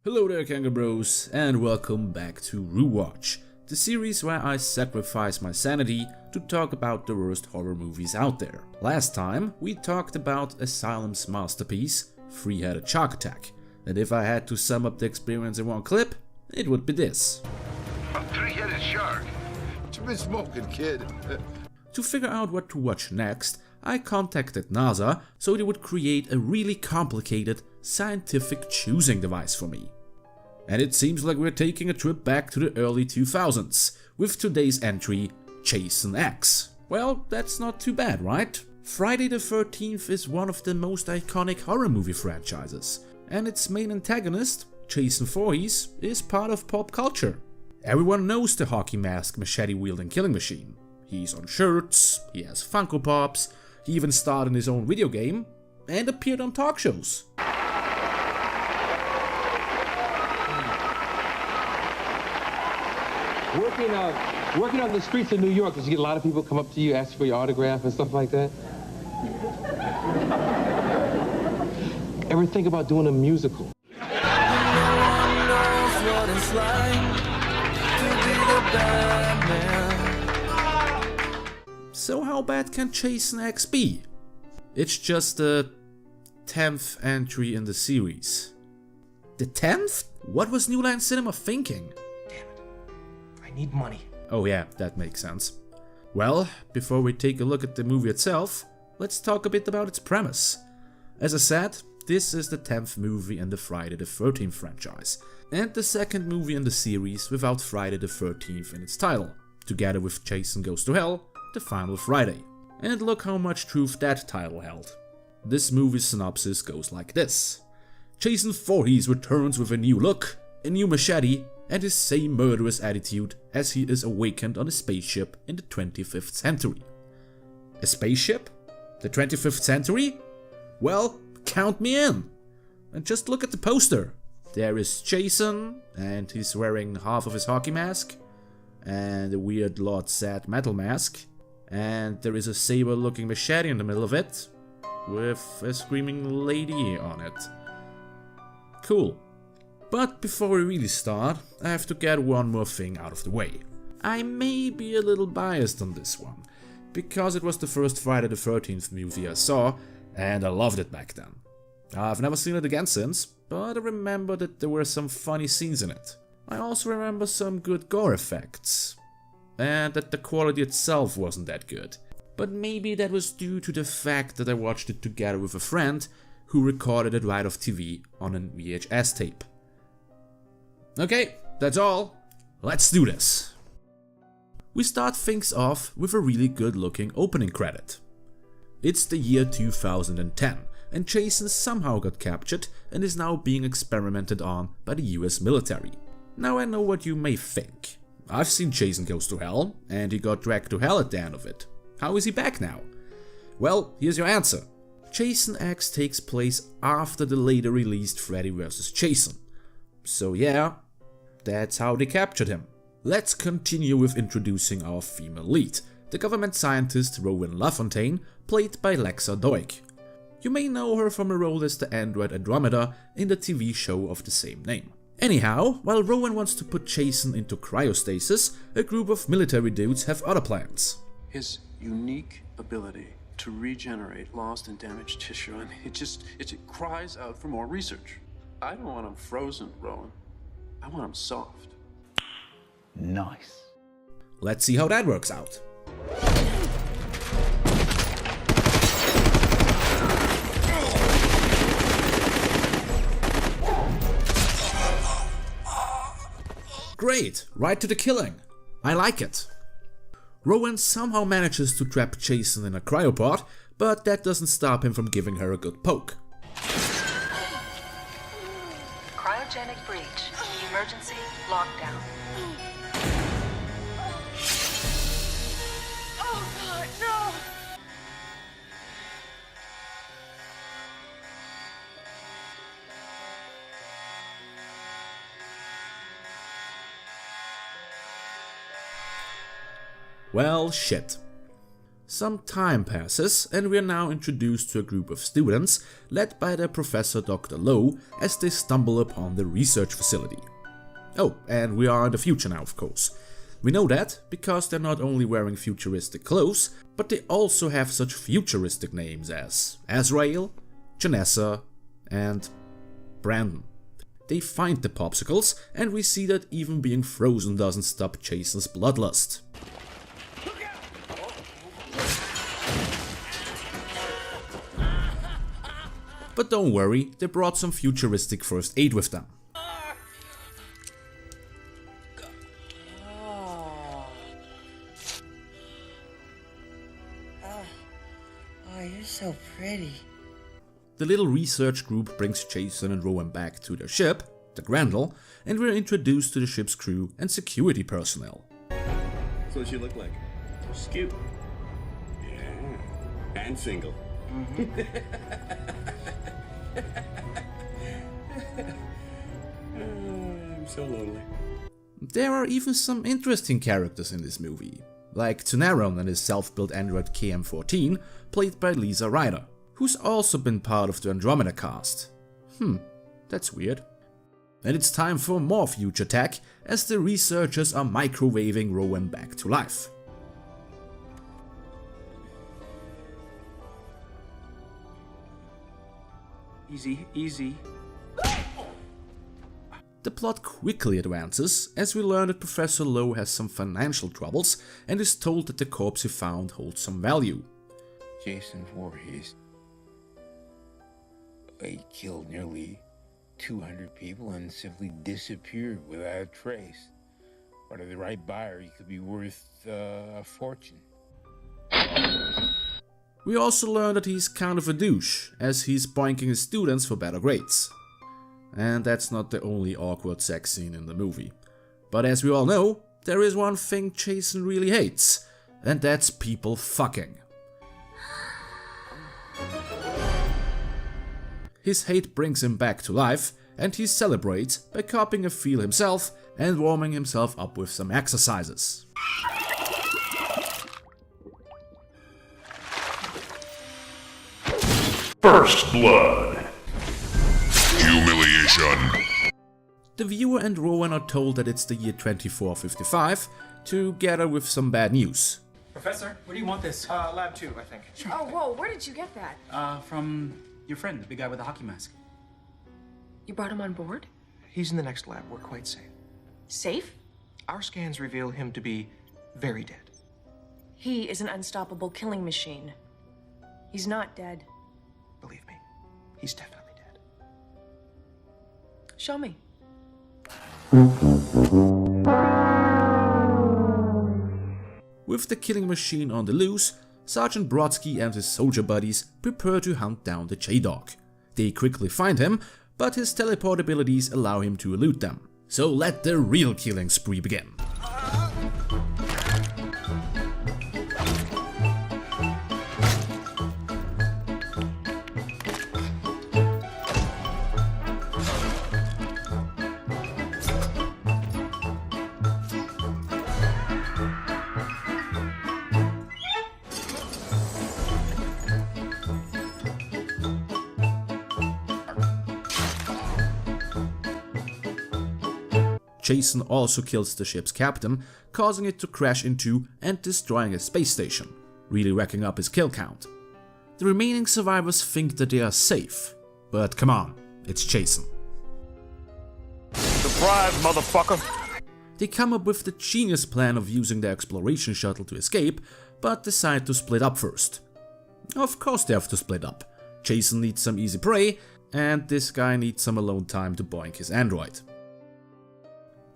Hello there, Kangaroo Bros, and welcome back to RooWatch, the series where I sacrifice my sanity to talk about the worst horror movies out there. Last time, we talked about Asylum's masterpiece, Three-Headed Shark Attack, and if I had to sum up the experience in one clip, it would be this. A three-headed shark? What you been smoking, kid? To figure out what to watch next, I contacted NASA so they would create a really complicated scientific choosing device for me. And it seems like we're taking a trip back to the early 2000s, with today's entry, Jason X. Well, that's not too bad, right? Friday the 13th is one of the most iconic horror movie franchises, and its main antagonist, Jason Voorhees, is part of pop culture. Everyone knows the hockey mask machete-wielding killing machine. He's on shirts, he has Funko Pops, he even starred in his own video game, and appeared on talk shows. Working on the streets of New York, did you get a lot of people come up to you, ask for your autograph and stuff like that? Ever think about doing a musical? So how bad can Jason X be? It's just the 10th entry in the series. The 10th? What was New Line Cinema thinking? Need money. Oh yeah, that makes sense. Well, before we take a look at the movie itself, let's talk a bit about its premise. As I said, this is the 10th movie in the Friday the 13th franchise, and the second movie in the series without Friday the 13th in its title, together with Jason Goes to Hell, the final Friday. And look how much truth that title held. This movie's synopsis goes like this. Jason Voorhees returns with a new look, a new machete, and his same murderous attitude as he is awakened on a spaceship in the 25th century. A spaceship? The 25th century? Well, count me in! And just look at the poster. There is Jason, and he's wearing half of his hockey mask, and a weird Lord Zed metal mask, and there is a saber-looking machete in the middle of it, with a screaming lady on it. Cool. But before we really start, I have to get one more thing out of the way. I may be a little biased on this one, because it was the first Friday the 13th movie I saw, and I loved it back then. I've never seen it again since, but I remember that there were some funny scenes in it. I also remember some good gore effects, and that the quality itself wasn't that good. But maybe that was due to the fact that I watched it together with a friend who recorded it right off TV on a VHS tape. Okay, that's all. Let's do this. We start things off with a really good looking opening credit. It's the year 2010 and Jason somehow got captured and is now being experimented on by the US military. Now I know what you may think. I've seen Jason Goes to Hell and he got dragged to hell at the end of it. How is he back now? Well, here's your answer. Jason X takes place after the later released Freddy vs. Jason. So yeah, that's how they captured him. Let's continue with introducing our female lead, the government scientist Rowan LaFontaine, played by Lexa Doig. You may know her from a role as the android Andromeda in the TV show of the same name. Anyhow, while Rowan wants to put Jason into cryostasis, a group of military dudes have other plans. His unique ability to regenerate lost and damaged tissue, I mean, it cries out for more research. I don't want him frozen, Rowan. I want him soft. Nice. Let's see how that works out. Great, right to the killing. I like it. Rowan somehow manages to trap Jason in a cryopod, but that doesn't stop him from giving her a good poke. Cryogenic breach. Emergency lockdown. Oh God, no! Well, shit. Some time passes and we are now introduced to a group of students led by their professor Dr. Lowe as they stumble upon the research facility. Oh, and we are in the future now, of course. We know that because they're not only wearing futuristic clothes, but they also have such futuristic names as Azrael, Janessa, and Brandon. They find the popsicles, and we see that even being frozen doesn't stop Jason's bloodlust. But don't worry, they brought some futuristic first aid with them. Oh, you're so pretty. The little research group brings Jason and Rowan back to their ship, the Grendel, and we're introduced to the ship's crew and security personnel. So what she look like? She's cute. Yeah. And single. I'm so lonely. There are even some interesting characters in this movie, like Tunaron and his self-built android KM-14, played by Lisa Ryder, who's also been part of the Andromeda cast. That's weird. And it's time for more future tech, as the researchers are microwaving Rowan back to life. Easy, easy. The plot quickly advances as we learn that Professor Lowe has some financial troubles and is told that the corpse he found holds some value. Jason Voorhees. He killed nearly 200 people and simply disappeared without a trace. But to the right buyer, he could be worth a fortune. We also learn that he's kind of a douche, as he's boinking his students for better grades. And that's not the only awkward sex scene in the movie. But as we all know, there is one thing Jason really hates, and that's people fucking. His hate brings him back to life, and he celebrates by copying a feel himself and warming himself up with some exercises. First blood. Humiliation. The viewer and Rowan are told that it's the year 2455, together with some bad news. Professor, where do you want this? Lab 2, I think. Sure. Oh, whoa, where did you get that? From your friend, the big guy with the hockey mask. You brought him on board? He's in the next lab. We're quite safe. Safe? Our scans reveal him to be very dead. He is an unstoppable killing machine. He's not dead. Believe me, he's definitely dead. Show me. With the killing machine on the loose, Sergeant Brodsky and his soldier buddies prepare to hunt down the J-Dog. They quickly find him, but his teleport abilities allow him to elude them. So let the real killing spree begin. Jason also kills the ship's captain, causing it to crash into and destroying a space station, really racking up his kill count. The remaining survivors think that they are safe, but come on, it's Jason. Surprise, motherfucker! They come up with the genius plan of using the exploration shuttle to escape, but decide to split up first. Of course they have to split up. Jason needs some easy prey, and this guy needs some alone time to boink his android.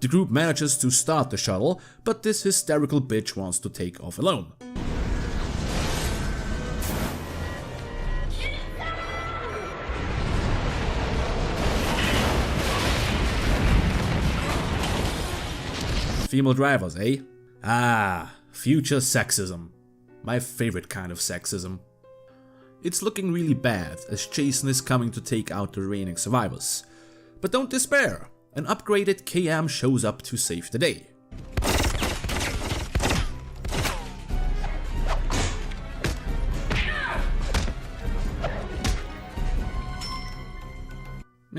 The group manages to start the shuttle, but this hysterical bitch wants to take off alone. Female drivers, eh? Ah, future sexism. My favorite kind of sexism. It's looking really bad, as Jason is coming to take out the remaining survivors. But don't despair! An upgraded KM shows up to save the day.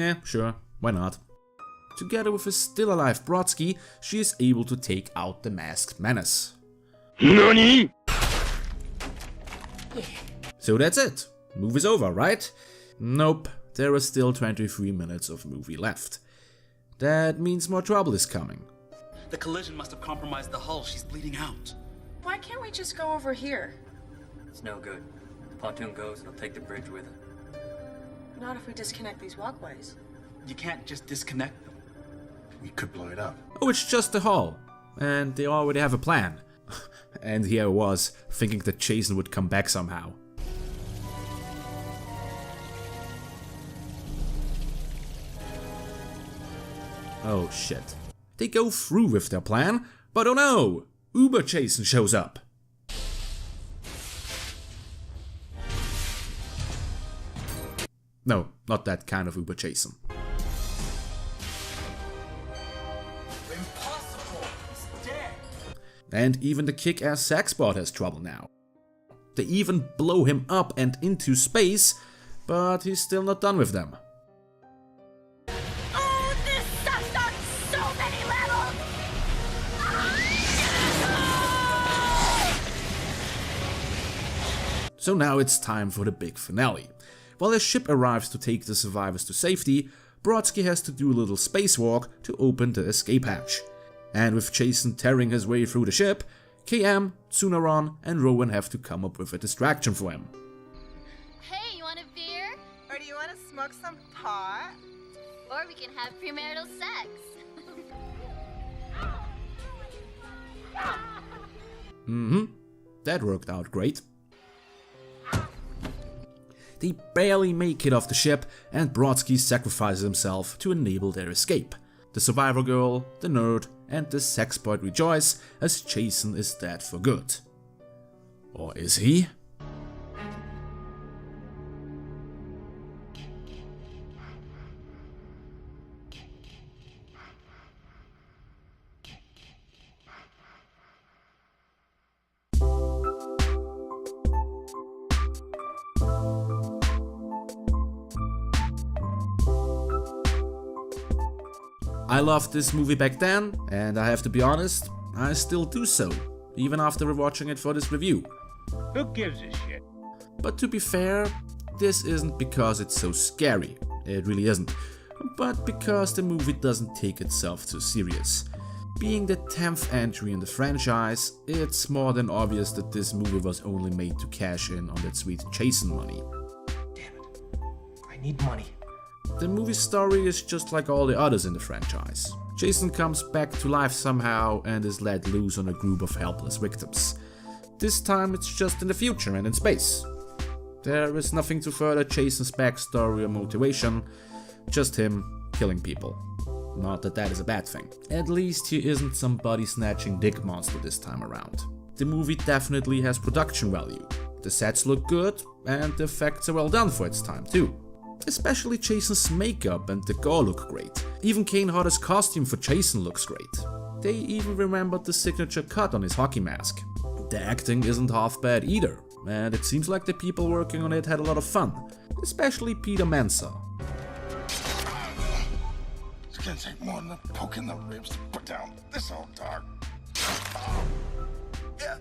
Yeah, sure, why not? Together with his still alive Brodsky, she is able to take out the masked menace. NANI?! So that's it. Movie's over, right? Nope, there are still 23 minutes of movie left. That means more trouble is coming. The collision must have compromised the hull. She's bleeding out. Why can't we just go over here? It's no good. The pontoon goes, it'll take the bridge with it. Not if we disconnect these walkways. You can't just disconnect them. We could blow it up. Oh, it's just a hull. And they already have a plan. And here I was, thinking that Jason would come back somehow. Oh shit. They go through with their plan, but oh no! Uber Jason shows up. No, not that kind of Uber Jason. Impossible! He's dead! And even the kick-ass Saxbot has trouble now. They even blow him up and into space, but he's still not done with them. Oh, this sucks on so many levels! So now it's time for the big finale. While his ship arrives to take the survivors to safety, Brodsky has to do a little spacewalk to open the escape hatch. And with Jason tearing his way through the ship, KM, Tsunaron and Rowan have to come up with a distraction for him. Hey, you want a beer? Or do you want to smoke some pot? Or we can have premarital sex. That worked out great. They barely make it off the ship, and Brodsky sacrifices himself to enable their escape. The survivor girl, the nerd, and the sexbot rejoice as Jason is dead for good. Or is he? I loved this movie back then, and I have to be honest, I still do so, even after rewatching it for this review. Who gives a shit? But to be fair, this isn't because it's so scary, it really isn't, but because the movie doesn't take itself too serious. Being the 10th entry in the franchise, it's more than obvious that this movie was only made to cash in on that sweet Jason money. Damn it. I need money. The movie's story is just like all the others in the franchise. Jason comes back to life somehow and is let loose on a group of helpless victims. This time it's just in the future and in space. There is nothing to further Jason's backstory or motivation, just him killing people. Not that that is a bad thing. At least he isn't some body-snatching dick monster this time around. The movie definitely has production value. The sets look good and the effects are well done for its time too. Especially Jason's makeup and the gore look great. Even Kane Hodder's costume for Jason looks great. They even remembered the signature cut on his hockey mask. The acting isn't half bad either, and it seems like the people working on it had a lot of fun. Especially Peter Mensa. It's gonna take more than a poke in the ribs to put down this old dog. Yeah,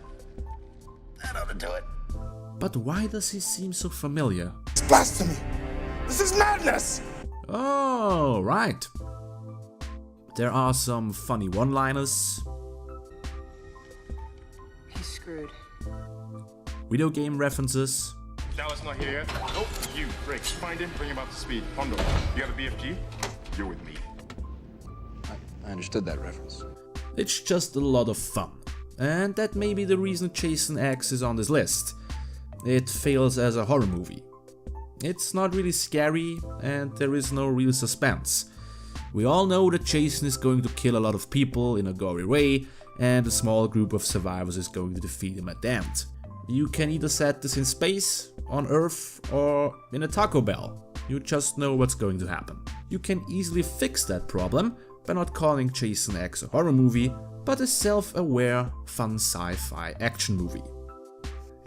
that ought to do it. But why does he seem so familiar? It's blasphemy! This is madness! Oh, right. There are some funny one-liners. He's screwed. Video game references. Dallas not here yet? Nope. You, Rick, find him, bring him up to speed. Hondo, you got a BFG? You're with me. I understood that reference. It's just a lot of fun. And that may be the reason Jason X is on this list. It fails as a horror movie. It's not really scary, and there is no real suspense. We all know that Jason is going to kill a lot of people in a gory way, and a small group of survivors is going to defeat him at the end. You can either set this in space, on Earth, or in a Taco Bell. You just know what's going to happen. You can easily fix that problem by not calling Jason X a horror movie, but a self-aware, fun sci-fi action movie.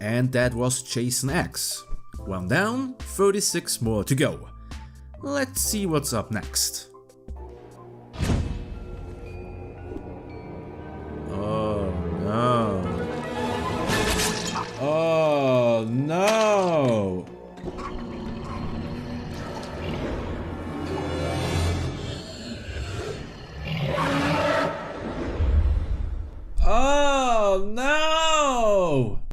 And that was Jason X. One down, 36 more to go. Let's see what's up next.